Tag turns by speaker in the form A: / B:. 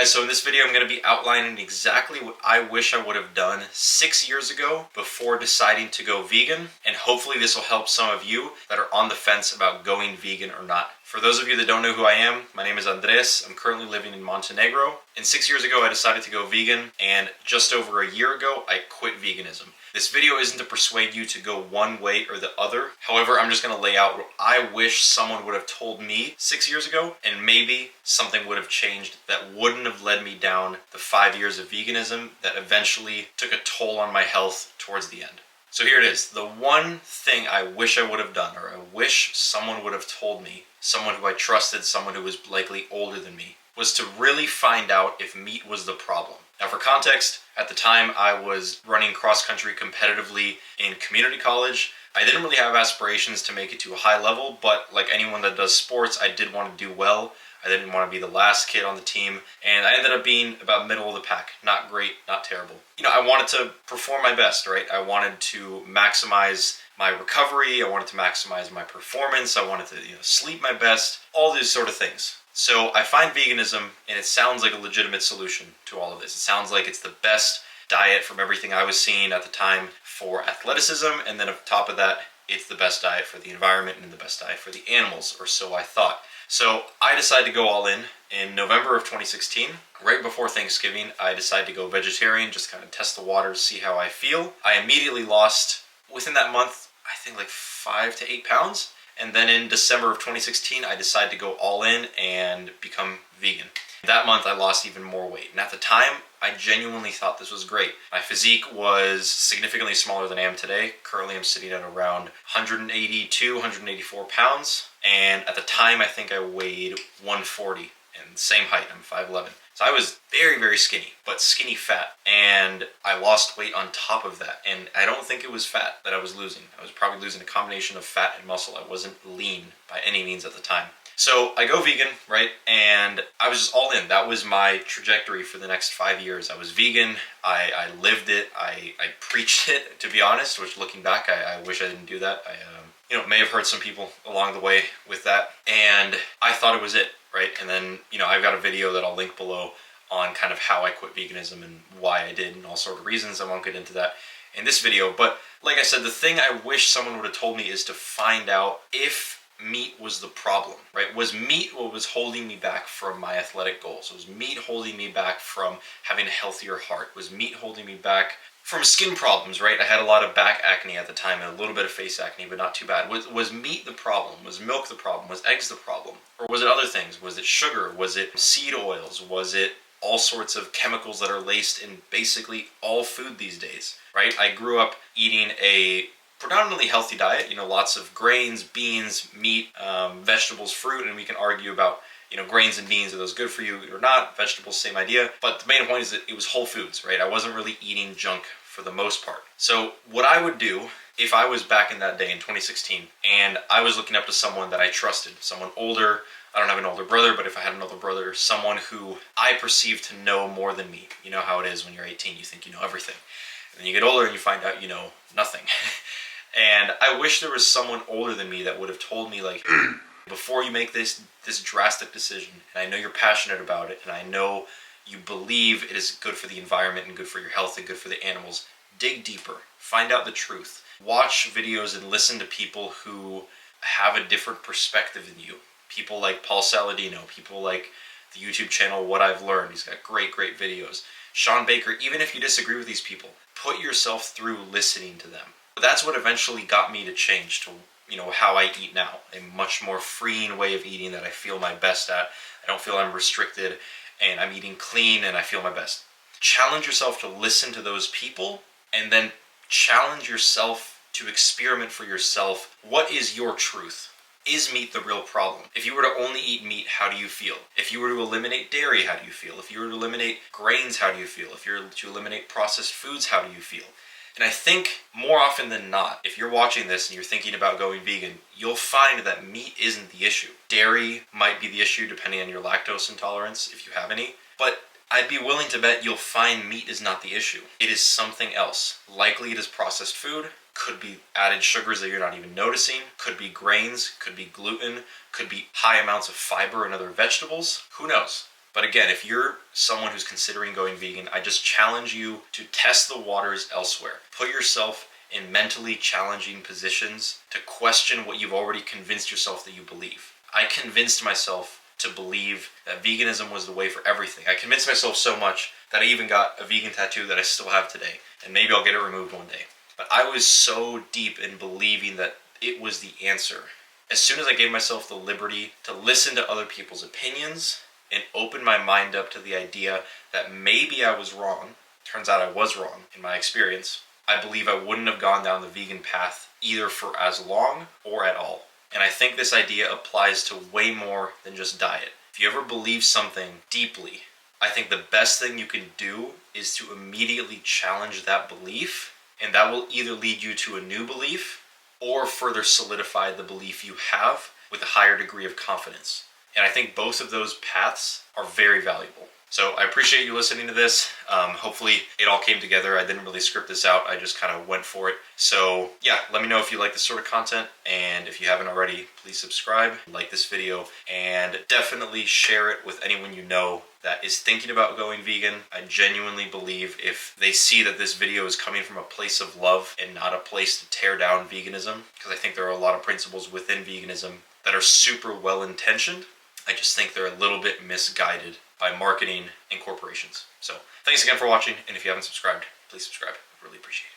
A: guys, so in this video I'm going to be outlining exactly what I wish I would have done 6 years ago before deciding to go vegan, and hopefully this will help some of you that are on the fence about going vegan or not. For those of you that don't know who I am, my name is Andres. I'm currently living in Montenegro, and 6 years ago I decided to go vegan, and just over a year ago I quit veganism. This video isn't to persuade you to go one way or the other. However, I'm just going to lay out what I wish someone would have told me 6 years ago, and maybe something would have changed that wouldn't have led me down the 5 years of veganism that eventually took a toll on my health towards the end. So here it is. The one thing I wish I would have done, or I wish someone would have told me, someone who I trusted, someone who was likely older than me, was to really find out if meat was the problem. Now for context, at the time I was running cross-country competitively in community college. I didn't really have aspirations to make it to a high level, but like anyone that does sports, I did want to do well. I didn't want to be the last kid on the team, and I ended up being about middle of the pack. Not great, not terrible. I wanted to perform my best, right? I wanted to maximize my recovery, I wanted to maximize my performance, I wanted to sleep my best, all these sort of things. So I find veganism, and it sounds like a legitimate solution to all of this. It sounds like it's the best diet from everything I was seeing at the time for athleticism, and then on top of that, it's the best diet for the environment and the best diet for the animals, or so I thought. So I decided to go all in November of 2016. Right before Thanksgiving, I decided to go vegetarian, just kind of test the waters, see how I feel. I immediately lost, within that month, I think like 5 to 8 pounds. And then in December of 2016, I decided to go all in and become vegan. That month, I lost even more weight. And at the time, I genuinely thought this was great. My physique was significantly smaller than I am today. Currently, I'm sitting at around 182, 184 pounds. And at the time, I think I weighed 140 and same height. I'm 5'11". So I was very, very skinny, but skinny fat. And I lost weight on top of that. And I don't think it was fat that I was losing. I was probably losing a combination of fat and muscle. I wasn't lean by any means at the time. So I go vegan, right? And I was just all in. That was my trajectory for the next 5 years. I was vegan. I lived it. I preached it, to be honest, which looking back, I wish I didn't do that. I may have hurt some people along the way with that. And I thought it was it, right? And then, I've got a video that I'll link below on kind of how I quit veganism and why I did and all sort of reasons. I won't get into that in this video. But like I said, the thing I wish someone would have told me is to find out if meat was the problem, right? Was meat what was holding me back from my athletic goals? Was meat holding me back from having a healthier heart? Was meat holding me back from skin problems, right? I had a lot of back acne at the time and a little bit of face acne, but not too bad. Was meat the problem? Was milk the problem? Was eggs the problem? Or was it other things? Was it sugar? Was it seed oils? Was it all sorts of chemicals that are laced in basically all food these days, right? I grew up eating a predominantly healthy diet, lots of grains, beans, meat, vegetables, fruit, and we can argue about, grains and beans, are those good for you or not? Vegetables, same idea. But the main point is that it was whole foods, right? I wasn't really eating junk for the most part. So what I would do if I was back in that day in 2016 and I was looking up to someone that I trusted, someone older. I don't have an older brother, but if I had an older brother, someone who I perceived to know more than me. You know how it is when you're 18, you think you know everything. And then you get older and you find out you know nothing. And I wish there was someone older than me that would have told me, like, before you make this drastic decision, and I know you're passionate about it, and I know you believe it is good for the environment and good for your health and good for the animals, dig deeper, find out the truth. Watch videos and listen to people who have a different perspective than you. People like Paul Saladino, people like the YouTube channel What I've Learned. He's got great, great videos. Sean Baker, even if you disagree with these people, put yourself through listening to them. That's what eventually got me to change to, how I eat now. A much more freeing way of eating that I feel my best at. I don't feel I'm restricted, and I'm eating clean, and I feel my best. Challenge yourself to listen to those people, and then challenge yourself to experiment for yourself. What is your truth? Is meat the real problem? If you were to only eat meat, how do you feel? If you were to eliminate dairy, how do you feel? If you were to eliminate grains, how do you feel? If you were to eliminate processed foods, how do you feel? And I think more often than not, if you're watching this and you're thinking about going vegan, you'll find that meat isn't the issue. Dairy might be the issue depending on your lactose intolerance, if you have any. But I'd be willing to bet you'll find meat is not the issue. It is something else. Likely it is processed food, could be added sugars that you're not even noticing, could be grains, could be gluten, could be high amounts of fiber and other vegetables. Who knows? But again, if you're someone who's considering going vegan, I just challenge you to test the waters elsewhere. Put yourself in mentally challenging positions to question what you've already convinced yourself that you believe. I convinced myself to believe that veganism was the way for everything. I convinced myself so much that I even got a vegan tattoo that I still have today, and maybe I'll get it removed one day. But I was so deep in believing that it was the answer. As soon as I gave myself the liberty to listen to other people's opinions and open my mind up to the idea that maybe I was wrong, turns out I was wrong in my experience, I believe I wouldn't have gone down the vegan path either for as long or at all. And I think this idea applies to way more than just diet. If you ever believe something deeply, I think the best thing you can do is to immediately challenge that belief, and that will either lead you to a new belief or further solidify the belief you have with a higher degree of confidence. And I think both of those paths are very valuable. So I appreciate you listening to this. Hopefully it all came together. I didn't really script this out. I just kind of went for it. So yeah, let me know if you like this sort of content. And if you haven't already, please subscribe, like this video, and definitely share it with anyone you know that is thinking about going vegan. I genuinely believe if they see that this video is coming from a place of love and not a place to tear down veganism, because I think there are a lot of principles within veganism that are super well intentioned. I just think they're a little bit misguided by marketing and corporations. So thanks again for watching, and if you haven't subscribed, please subscribe. I really appreciate it.